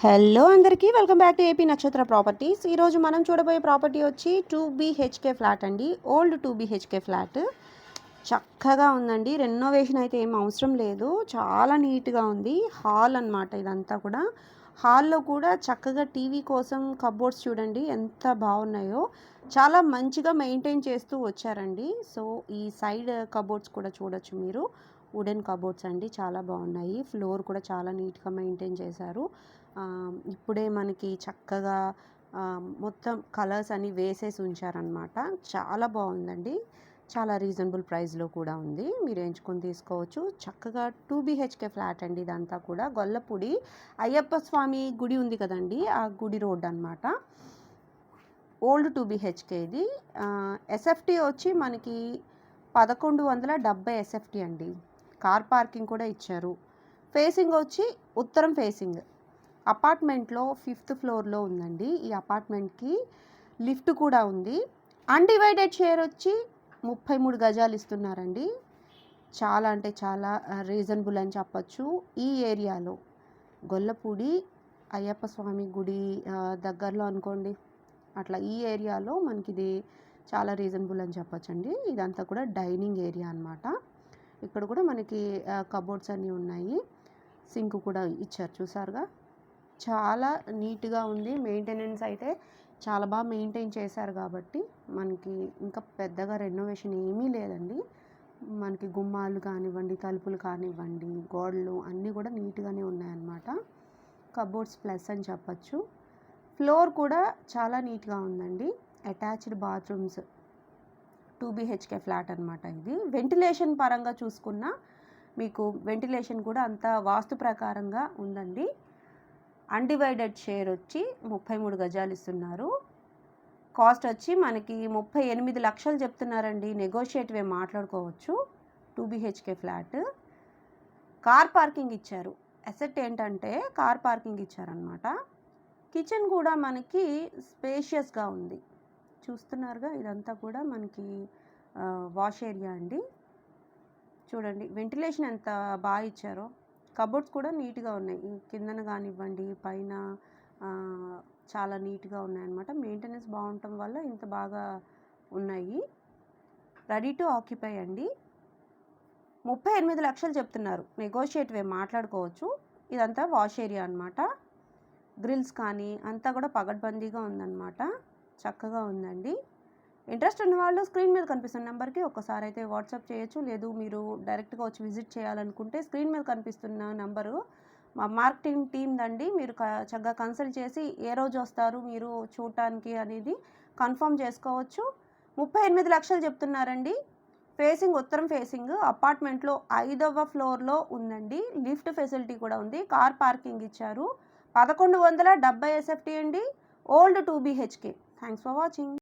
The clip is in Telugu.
హలో అందరికీ వెల్కమ్ బ్యాక్ టు ఏపీ నక్షత్ర ప్రాపర్టీస్. ఈరోజు మనం చూడబోయే ప్రాపర్టీ వచ్చి 2BHK ఫ్లాట్ అండి. ఓల్డ్ 2BHK ఫ్లాట్ చక్కగా ఉందండి. రెనోవేషన్ అయితే ఏం అవసరం లేదు, చాలా నీట్గా ఉంది. హాల్ అన్నమాట ఇదంతా కూడా. హాల్లో కూడా చక్కగా టీవీ కోసం కబోర్డ్స్ చూడండి ఎంత బాగున్నాయో, చాలా మంచిగా మెయింటైన్ చేస్తూ వచ్చారండి. సో ఈ సైడ్ కబోర్డ్స్ కూడా చూడొచ్చు మీరు, వుడెన్ కబోర్డ్స్ అండి, చాలా బాగున్నాయి. ఫ్లోర్ కూడా చాలా నీట్గా మెయింటైన్ చేశారు. ఇప్పుడే మనకి చక్కగా మొత్తం కలర్స్ అన్నీ వేసేసి ఉంచారనమాట. చాలా బాగుందండి, చాలా రీజనబుల్ ప్రైస్లో కూడా ఉంది. మీరు ఎంచుకొని తీసుకోవచ్చు. చక్కగా 2BHK ఫ్లాట్ అండి ఇదంతా కూడా. గొల్లపూడి అయ్యప్ప స్వామి గుడి ఉంది కదండి, ఆ గుడి రోడ్ అనమాట. ఓల్డ్ 2BHK ఇది. ఎస్ఎఫ్టీ వచ్చి మనకి 1170 ఎస్ఎఫ్టీ అండి. కార్ పార్కింగ్ కూడా ఇచ్చారు. ఫేసింగ్ వచ్చి ఉత్తరం ఫేసింగ్. అపార్ట్మెంట్లో 5th ఫ్లోర్లో ఉందండి. ఈ అపార్ట్మెంట్కి లిఫ్ట్ కూడా ఉంది. అన్డివైడెడ్ షేర్ వచ్చి 33 గజాలు ఇస్తున్నారండి. చాలా అంటే చాలా రీజనబుల్ అని చెప్పచ్చు. ఈ ఏరియాలో గొల్లపూడి అయ్యప్ప స్వామి గుడి దగ్గరలో అనుకోండి, అట్లా ఈ ఏరియాలో మనకి ఇది చాలా రీజనబుల్ అని చెప్పచ్చండి. ఇదంతా కూడా డైనింగ్ ఏరియా అనమాట. ఇక్కడ కూడా మనకి కబోర్డ్స్ అన్నీ ఉన్నాయి. సింక్ కూడా ఇచ్చారు, చూసారుగా. చాలా నీట్గా ఉంది. మెయింటెనెన్స్ అయితే చాలా బాగా మెయింటైన్ చేశారు కాబట్టి మనకి ఇంకా పెద్దగా రెనోవేషన్ ఏమీ లేదండి. మనకి గుమ్మాలు కానివ్వండి, తలుపులు కానివ్వండి, గోడలు అన్నీ కూడా నీట్గానే ఉన్నాయన్నమాట. కబోర్డ్స్ ప్లస్ అని చెప్పచ్చు. ఫ్లోర్ కూడా చాలా నీట్గా ఉందండి. Attached bathrooms. 2BHK ఫ్లాట్ అనమాట ఇది. వెంటిలేషన్ పరంగా చూసుకున్నా మీకు వెంటిలేషన్ కూడా అంత వాస్తు ప్రకారంగా ఉందండి. అన్డివైడెడ్ షేర్ వచ్చి 33 గజాలు ఇస్తున్నారు. కాస్ట్ వచ్చి మనకి 38 లక్షలు చెప్తున్నారండి. నెగోషియేటివ్ మాట్లాడుకోవచ్చు. 2BHK flat. కార్ పార్కింగ్ ఇచ్చారు. అసెట్ ఏంటంటే కార్ పార్కింగ్ ఇచ్చారనమాట. కిచెన్ కూడా మనకి స్పేషియస్గా ఉంది, చూస్తున్నారుగా. ఇదంతా కూడా మనకి వాష్ ఏరియా అండి. చూడండి వెంటిలేషన్ ఎంత బాగా ఇచ్చారో. కబోర్డ్స్ కూడా నీట్గా ఉన్నాయి. కిందన కానివ్వండి, పైన చాలా నీట్గా ఉన్నాయన్నమాట. మెయింటెనెన్స్ బాగుండటం వల్ల ఇంత బాగా ఉన్నాయి. రెడీ టు ఆక్యుపై అండి. 38 లక్షలు చెప్తున్నారు. నెగోషియేటివ్ మాట్లాడుకోవచ్చు. ఇదంతా వాష్ ఏరియా అనమాట. గ్రిల్స్ కానీ అంతా కూడా పగడ్బందీగా ఉందన్నమాట. చక్కగా ఉందండి. ఇంట్రెస్ట్ ఉన్న వాళ్ళు స్క్రీన్ మీద కనిపిస్తున్న నెంబర్కి ఒక్కసారి అయితే వాట్సాప్ చేయొచ్చు. లేదు మీరు డైరెక్ట్గా వచ్చి విజిట్ చేయాలనుకుంటే స్క్రీన్ మీద కనిపిస్తున్న నెంబరు మా మార్కెటింగ్ టీమ్ దండి. మీరు చక్కగా కన్సల్ట్ చేసి ఏ రోజు వస్తారు మీరు చూడటానికి అనేది కన్ఫర్మ్ చేసుకోవచ్చు. 38 లక్షలు చెప్తున్నారండి. ఫేసింగ్ ఉత్తరం ఫేసింగ్. అపార్ట్మెంట్లో 5వ ఫ్లోర్లో ఉందండి. లిఫ్ట్ ఫెసిలిటీ కూడా ఉంది. కార్ పార్కింగ్ ఇచ్చారు. 1170 ఎస్ఎఫ్టీ అండి. Old 2BHK. Thanks for watching.